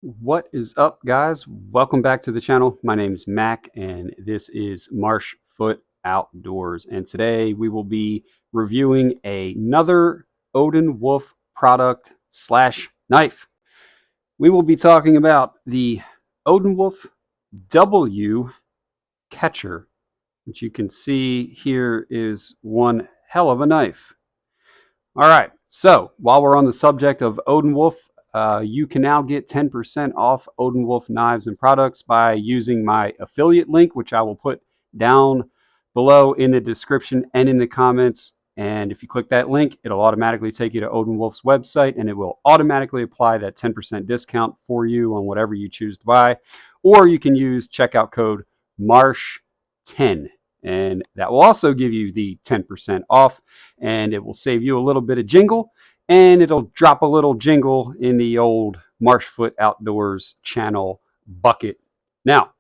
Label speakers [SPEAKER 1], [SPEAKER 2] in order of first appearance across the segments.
[SPEAKER 1] What is up, guys? Welcome back to the channel. My name is Mac, and this is Marshfoot Outdoors. And today we will be reviewing another ODENWOLF product slash knife. We will be talking about the ODENWOLF W Catcher, which you can see here is one hell of a knife. All right, so while we're on the subject of ODENWOLF, you can now get 10% off ODENWOLF knives and products by using my affiliate link, which I will put down below in the description and in the comments. And if you click that link, it'll automatically take you to ODENWOLF's website, and it will automatically apply that 10% discount for you on whatever you choose to buy. Or you can use checkout code MARSH10. And that will also give you the 10% off, and it will save you a little bit of jingle, and it'll drop a little jingle in the old Marshfoot Outdoors channel bucket. Now,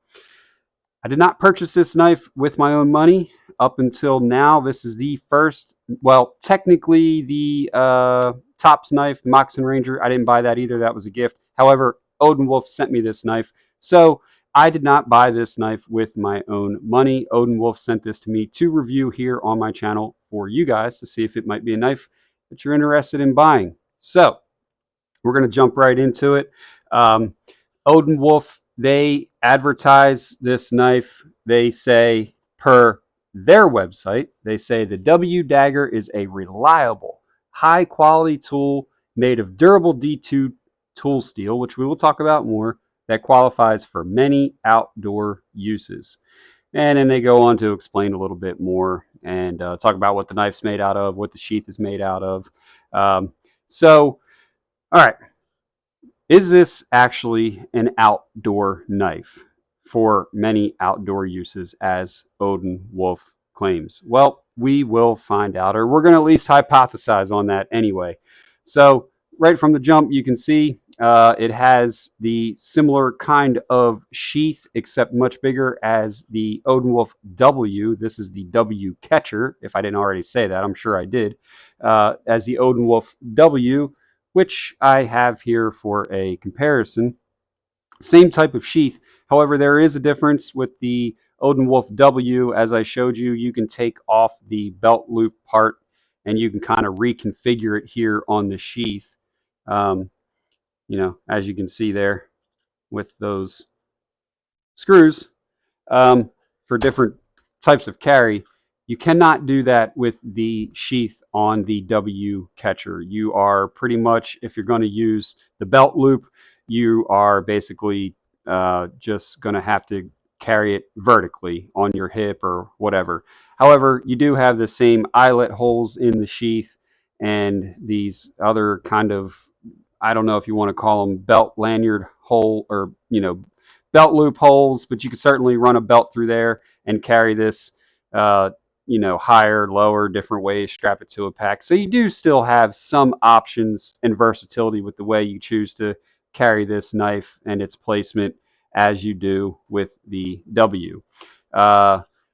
[SPEAKER 1] I did not purchase this knife with my own money up until now. This is the first, well, technically the Tops knife, the Moccasin Ranger. I didn't buy that either. That was a gift. However, ODENWOLF sent me this knife. So I did not buy this knife with my own money. ODENWOLF sent this to me to review here on my channel for you guys to see if it might be a knife that you're interested in buying. So we're going to jump right into it. ODENWOLF, they advertise this knife. They say, per their website, they say the W Dagger is a reliable, high quality tool made of durable D2 tool steel, which we will talk about more, that qualifies for many outdoor uses. And then they go on to explain a little bit more and talk about what the knife's made out of, what the sheath is made out of. All right, is this actually an outdoor knife for many outdoor uses, as ODENWOLF claims? Well, we will find out, or we're going to at least hypothesize on that anyway. So right from the jump, you can see it has the similar kind of sheath, except much bigger, as the ODENWOLF W. This is the W Catcher, if I didn't already say that. I'm sure I did. As the ODENWOLF W, which I have here for a comparison. Same type of sheath. However, there is a difference with the ODENWOLF W. As I showed you, you can take off the belt loop part and you can kind of reconfigure it here on the sheath. As you can see there with those screws for different types of carry. You cannot do that with the sheath on the W Catcher. You are pretty much, if you're going to use the belt loop, you are basically just going to have to carry it vertically on your hip or whatever. However, you do have the same eyelet holes in the sheath and these other kind of, I don't know if you want to call them belt lanyard hole or, belt loop holes, but you could certainly run a belt through there and carry this, higher, lower, different ways, strap it to a pack. So you do still have some options and versatility with the way you choose to carry this knife and its placement as you do with the W.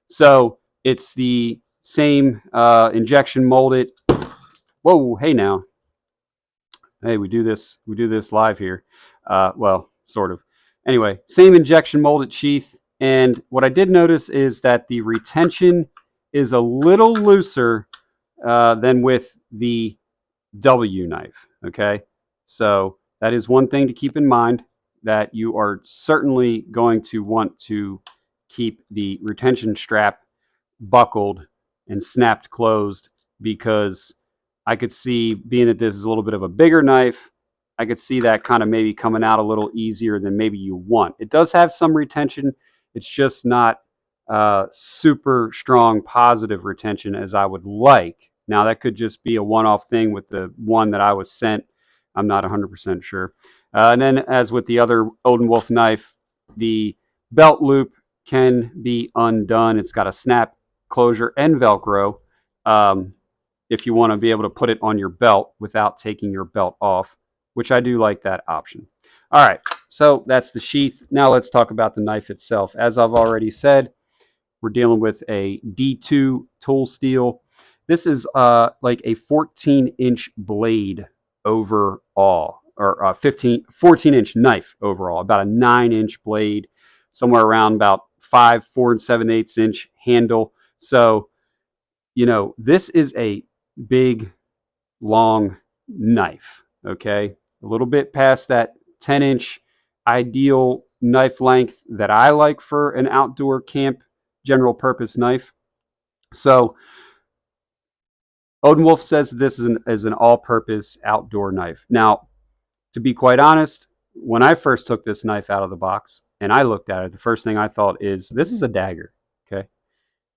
[SPEAKER 1] So it's the same injection molded. Whoa, hey now. Hey, we do this live here. Well, sort of. Anyway, same injection molded sheath. And what I did notice is that the retention is a little looser than with the W knife. Okay, so that is one thing to keep in mind, that you are certainly going to want to keep the retention strap buckled and snapped closed, because I could see, being that this is a little bit of a bigger knife, I could see that kind of maybe coming out a little easier than maybe you want. It does have some retention. It's just not super strong positive retention as I would like. Now, that could just be a one-off thing with the one that I was sent. I'm not 100% sure. And then, as with the other ODENWOLF knife, the belt loop can be undone. It's got a snap closure and Velcro. If you want to be able to put it on your belt without taking your belt off, which I do like that option. All right, so that's the sheath. Now let's talk about the knife itself. As I've already said, we're dealing with a D2 tool steel. This is like a 14-inch blade overall. or 14-inch knife overall, about a 9-inch blade, somewhere around about 4 7/8 inch handle. So, this is a big, long knife, okay? A little bit past that 10-inch ideal knife length that I like for an outdoor camp general purpose knife. So ODENWOLF says this is an all-purpose outdoor knife. Now, to be quite honest, when I first took this knife out of the box and I looked at it, the first thing I thought is, this is a dagger, okay?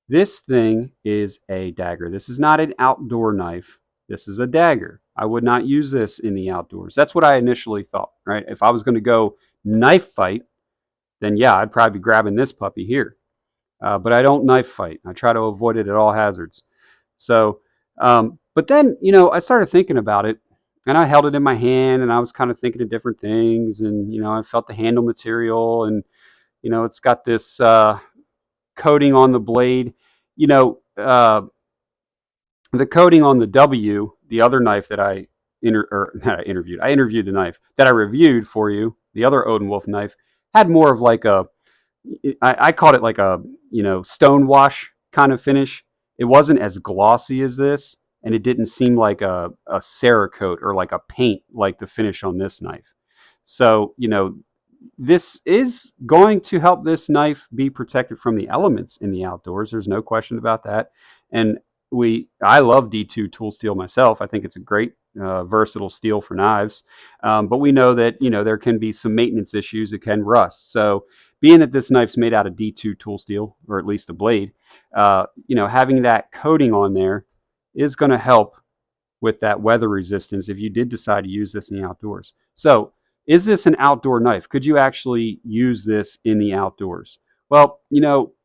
[SPEAKER 1] This thing is a dagger. This is not an outdoor knife. This is a dagger. I would not use this in the outdoors. That's what I initially thought, right? If I was going to go knife fight, then yeah, I'd probably be grabbing this puppy here. But I don't knife fight. I try to avoid it at all hazards. So, but then, I started thinking about it, and I held it in my hand, and I was kind of thinking of different things, and, I felt the handle material, and, it's got this coating on the blade. The coating on the W, the other knife that I interviewed the knife that I reviewed for you, the other ODENWOLF knife, had more of like I called it like a, stone wash kind of finish. It wasn't as glossy as this, and it didn't seem like a Cerakote or like a paint like the finish on this knife. So, this is going to help this knife be protected from the elements in the outdoors. There's no question about that. And I love D2 tool steel myself. I think it's a great versatile steel for knives. But we know that, there can be some maintenance issues. It can rust. So being that this knife's made out of D2 tool steel, or at least the blade, having that coating on there is going to help with that weather resistance if you did decide to use this in the outdoors. So, is this an outdoor knife? Could you actually use this in the outdoors? Well,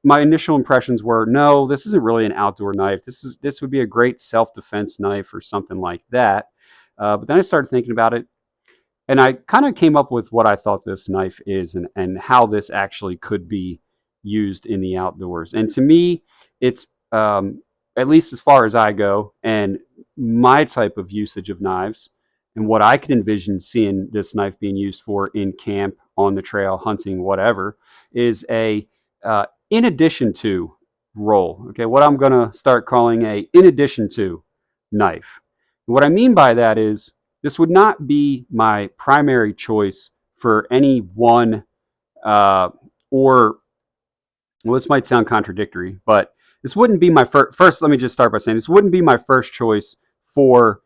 [SPEAKER 1] my initial impressions were, no, this isn't really an outdoor knife. This would be a great self-defense knife or something like that. But then I started thinking about it, and I kind of came up with what I thought this knife is, and how this actually could be used in the outdoors. And to me, it's at least as far as I go, and my type of usage of knives, and what I could envision seeing this knife being used for in camp, on the trail, hunting, whatever, is a in addition to role. Okay, what I'm going to start calling a in addition to knife. What I mean by that is, this would not be my primary choice for any one, or, well, this might sound contradictory, but this wouldn't be my first. Let me just start by saying this wouldn't be my first choice for,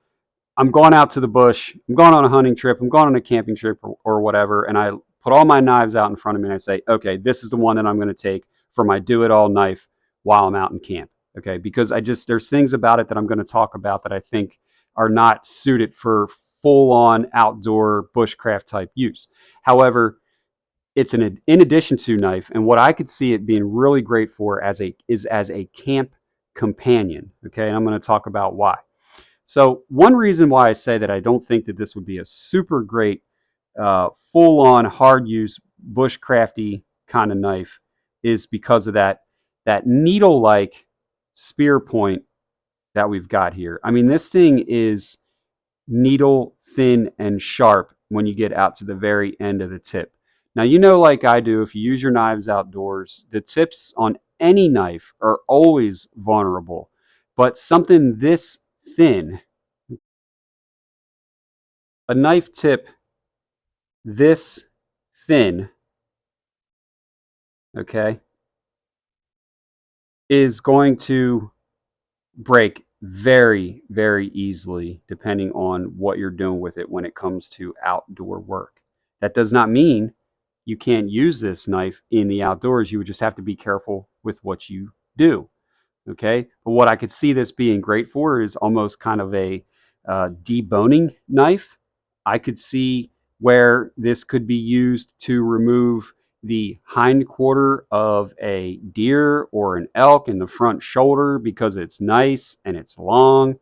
[SPEAKER 1] I'm going out to the bush, I'm going on a hunting trip, I'm going on a camping trip, or whatever, and I put all my knives out in front of me and I say, okay, this is the one that I'm going to take for my do-it-all knife while I'm out in camp. Okay, because there's things about it that I'm going to talk about that I think are not suited for full-on outdoor bushcraft type use. However, it's an in addition to knife, and what I could see it being really great for as a camp companion. Okay, and I'm going to talk about why. So one reason why I say that I don't think that this would be a super great full-on hard use bushcrafty kind of knife is because of that needle-like spear point that we've got here. I mean, this thing is needle thin and sharp when you get out to the very end of the tip. Now, like I do, if you use your knives outdoors, the tips on any knife are always vulnerable. But something this thin, a knife tip this thin, okay, is going to break very, very easily depending on what you're doing with it when it comes to outdoor work. That does not mean you can't use this knife in the outdoors. You would just have to be careful with what you do. Okay, but what I could see this being great for is almost kind of a deboning knife. I could see where this could be used to remove the hind quarter of a deer or an elk in the front shoulder, because it's nice and it's long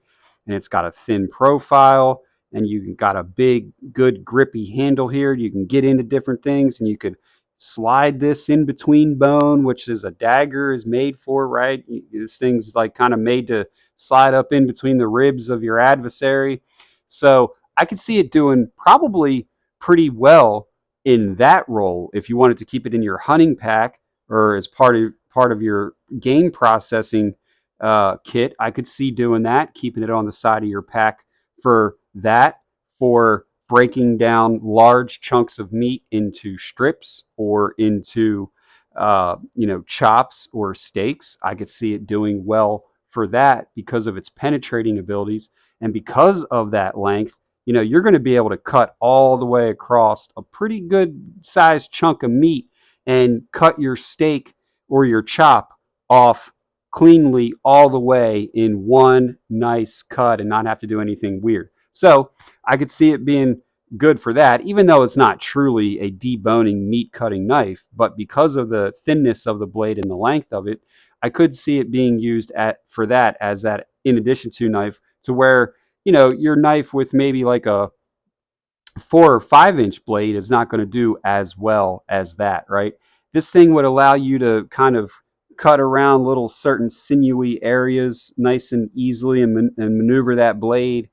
[SPEAKER 1] and it's got a thin profile, and you got a big, good grippy handle here. You can get into different things, and you could slide this in between bone, which is a dagger is made for, right? This thing's like kind of made to slide up in between the ribs of your adversary. So I could see it doing probably pretty well in that role. If you wanted to keep it in your hunting pack or as part of your game processing kit, I could see doing that, keeping it on the side of your pack for that, for breaking down large chunks of meat into strips or into chops or steaks. I could see it doing well for that because of its penetrating abilities and because of that length. You're going to be able to cut all the way across a pretty good sized chunk of meat and cut your steak or your chop off cleanly all the way in one nice cut and not have to do anything weird. So I could see it being good for that, even though it's not truly a deboning meat cutting knife. But because of the thinness of the blade and the length of it, I could see it being used for that as that in addition to knife, to where your knife with maybe like a 4 or 5 inch blade is not going to do as well as that, right? This thing would allow you to kind of cut around little certain sinewy areas nice and easily and maneuver that blade.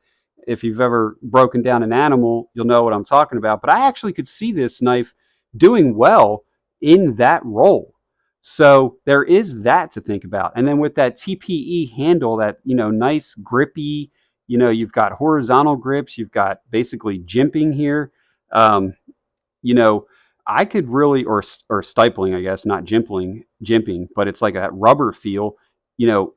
[SPEAKER 1] If you've ever broken down an animal, you'll know what I'm talking about. But I actually could see this knife doing well in that role. So there is that to think about. And then with that TPE handle, that, nice grippy, you've got horizontal grips, you've got basically jimping here. Um, you know, I could really, or stifling, I guess, not jimping, but it's like a rubber feel. You know,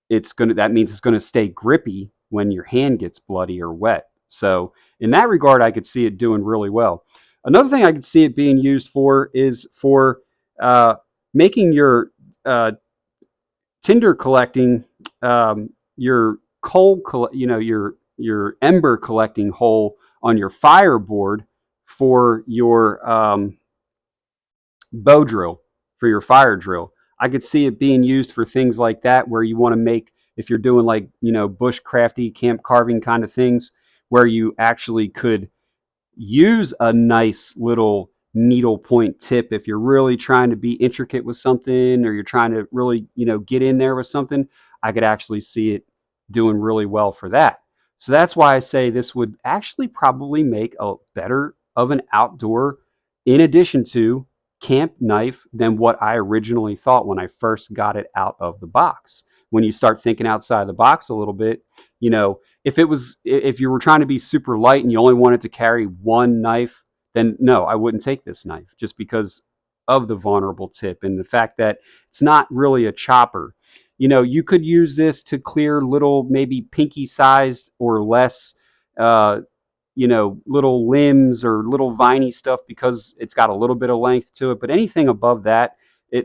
[SPEAKER 1] that means it's gonna stay grippy when your hand gets bloody or wet. So in that regard, I could see it doing really well. Another thing I could see it being used for is for uh, making your tinder collecting, your your ember collecting hole on your fireboard for your bow drill, for your fire drill. I could see it being used for things like that, where you want to make, if you're doing like, bushcrafty camp carving kind of things, where you actually could use a nice little needle point tip if you're really trying to be intricate with something, or you're trying to really, get in there with something. I could actually see it doing really well for that. So that's why I say this would actually probably make a better of an outdoor, in addition to camp knife, than what I originally thought when I first got it out of the box. When you start thinking outside the box a little bit, if you were trying to be super light and you only wanted to carry one knife, then no, I wouldn't take this knife, just because of the vulnerable tip and the fact that it's not really a chopper. You could use this to clear little, maybe pinky sized or less, uh, little limbs or little viney stuff, because it's got a little bit of length to it. But anything above that,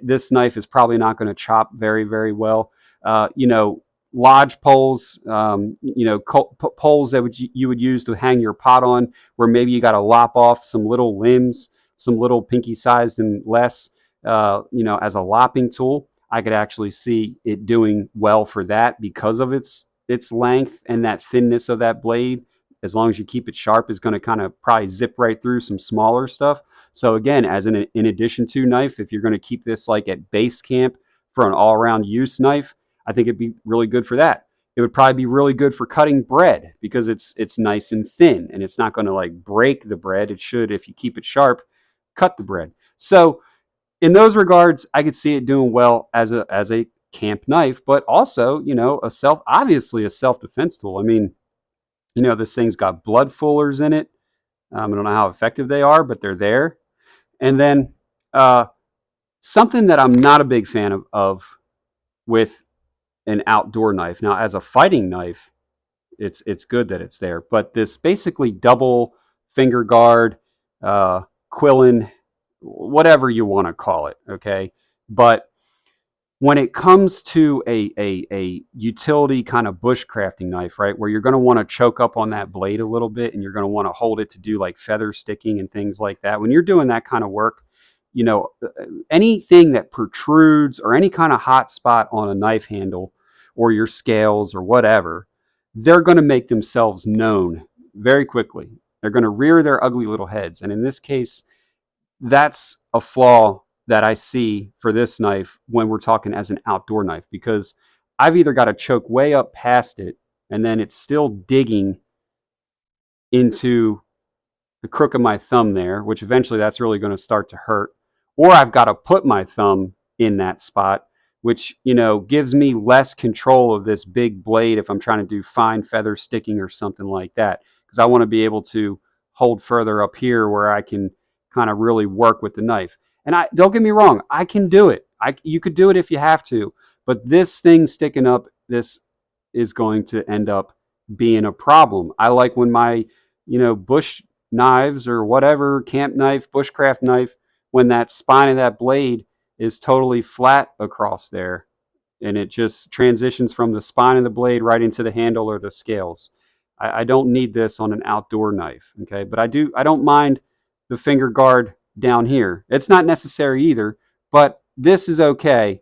[SPEAKER 1] this knife is probably not going to chop very, very well. Uh, you know, Lodge poles, poles that you would use to hang your pot on, where maybe you got to lop off some little limbs, some little pinky sized and less, as a lopping tool. I could actually see it doing well for that because of its length and that thinness of that blade. As long as you keep it sharp, is going to kind of probably zip right through some smaller stuff. So again, as an in addition to knife, if you're going to keep this like at base camp for an all-around use knife, I think it'd be really good for that. It would probably be really good for cutting bread, because it's nice and thin and it's not going to like break the bread. It should, if you keep it sharp, cut the bread. So in those regards, I could see it doing well as a camp knife, but also, obviously a self-defense tool. I mean, this thing's got blood fullers in it. I don't know how effective they are, but they're there. And then something that I'm not a big fan of with an outdoor knife. Now, as a fighting knife, it's good that it's there, but this basically double finger guard, quillin, whatever you want to call it, okay? But when it comes to a utility kind of bushcrafting knife, right, where you're going to want to choke up on that blade a little bit and you're going to want to hold it to do like feather sticking and things like that, when you're doing that kind of work, anything that protrudes or any kind of hot spot on a knife handle or your scales or whatever, they're going to make themselves known very quickly. They're going to rear their ugly little heads. And in this case, that's a flaw that I see for this knife when we're talking as an outdoor knife, because I've either got to choke way up past it and then it's still digging into the crook of my thumb there, which eventually that's really going to start to hurt. Or I've got to put my thumb in that spot, which, you know, gives me less control of this big blade if I'm trying to do fine feather sticking or something like that. Because I want to be able to hold further up here where I can kind of really work with the knife. And I don't get me wrong, I can do it. You could do it if you have to, but this thing sticking up, this is going to end up being a problem. I like when my, you know, bush knives or whatever, camp knife, bushcraft knife, when that spine of that blade is totally flat across there and it just transitions from the spine of the blade right into the handle or the scales. I don't need this on an outdoor knife, okay? But I don't mind the finger guard down here. It's not necessary either, but this is okay.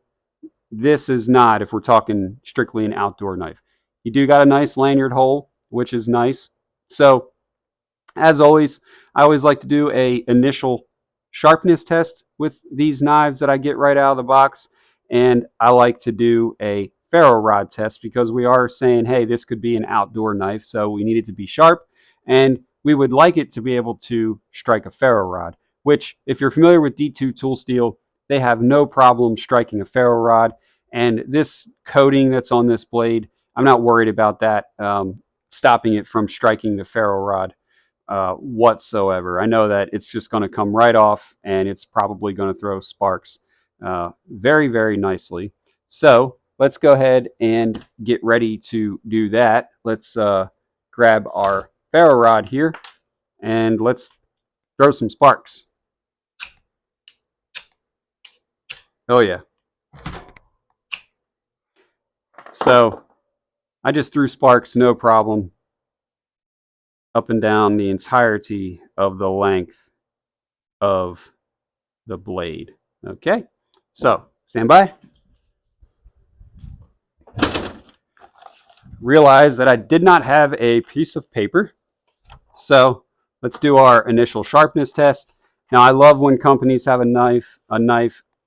[SPEAKER 1] This is not if we're talking strictly an outdoor knife. You do got a nice lanyard hole, which is nice. So as always, I always like to do a initial sharpness test with these knives that I get right out of the box. And I like to do a ferro rod test because we are saying, hey, this could be an outdoor knife. So we need it to be sharp and we would like it to be able to strike a ferro rod, which if you're familiar with D2 tool steel, they have no problem striking a ferro rod. And this coating that's on this blade, I'm not worried about that stopping it from striking the ferro rod whatsoever. I know that it's just going to come right off and it's probably going to throw sparks very, very nicely. So let's go ahead and get ready to do that. Let's grab our ferro rod here and let's throw some sparks. Oh yeah. So I just threw sparks, no problem, up and down the entirety of the length of the blade. Okay, so stand by. Realize that I did not have a piece of paper, so let's do our initial sharpness test. Now I love when companies have a knife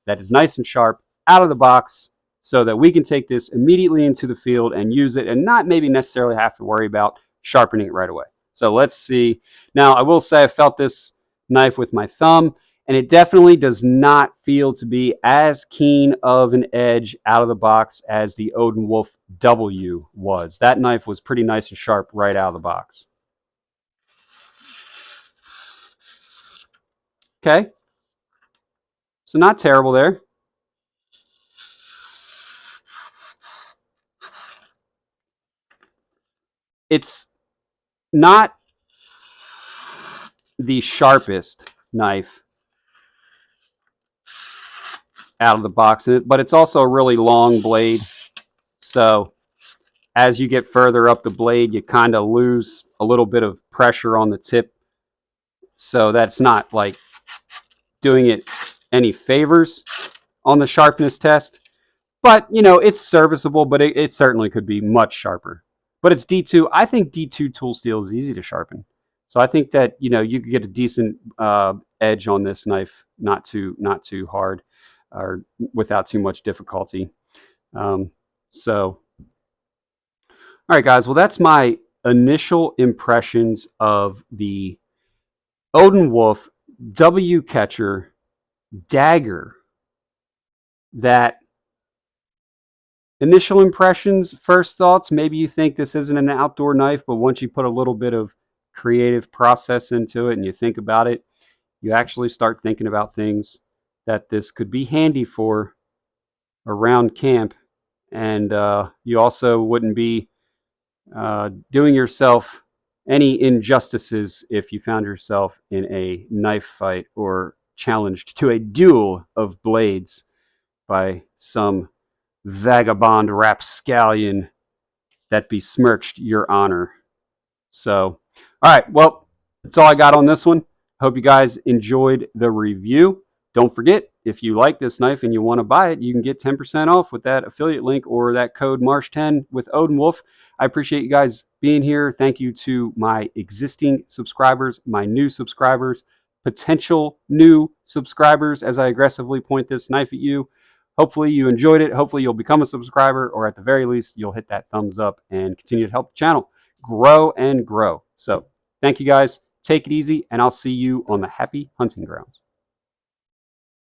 [SPEAKER 1] that is nice and sharp out of the box so that we can take this immediately into the field and use it and not maybe necessarily have to worry about sharpening it right away. So let's see. Now I will say I felt this knife with my thumb and it definitely does not feel to be as keen of an edge out of the box as the ODENWOLF W was. That knife was pretty nice and sharp right out of the box. Okay, so not terrible there. It's not the sharpest knife out of the box, but it's also a really long blade. So as you get further up the blade, you kind of lose a little bit of pressure on the tip. So that's not like doing it any favors on the sharpness test. But, you know, it's serviceable, but it certainly could be much sharper. But it's D2. I think D2 tool steel is easy to sharpen. So I think that, you know, you could get a decent edge on this knife, not too hard or without too much difficulty. So, all right, guys. Well, that's my initial impressions of the ODENWOLF W Catcher Dagger. That initial impressions, first thoughts, maybe you think this isn't an outdoor knife, but once you put a little bit of creative process into it and you think about it, you actually start thinking about things that this could be handy for around camp. And you also wouldn't be doing yourself any injustices if you found yourself in a knife fight or challenged to a duel of blades by some vagabond rapscallion that besmirched your honor. So, all right, well, that's all I got on this one. Hope you guys enjoyed the review. Don't forget, if you like this knife and you want to buy it, you can get 10% off with that affiliate link or that code MARSH10 with ODENWOLF. I appreciate you guys being here. Thank you to my existing subscribers, my new subscribers, potential new subscribers as I aggressively point this knife at you. Hopefully you enjoyed it. Hopefully you'll become a subscriber, or at the very least, you'll hit that thumbs up and continue to help the channel grow and grow. So Thank you guys. Take it easy, and I'll see you on the happy hunting grounds.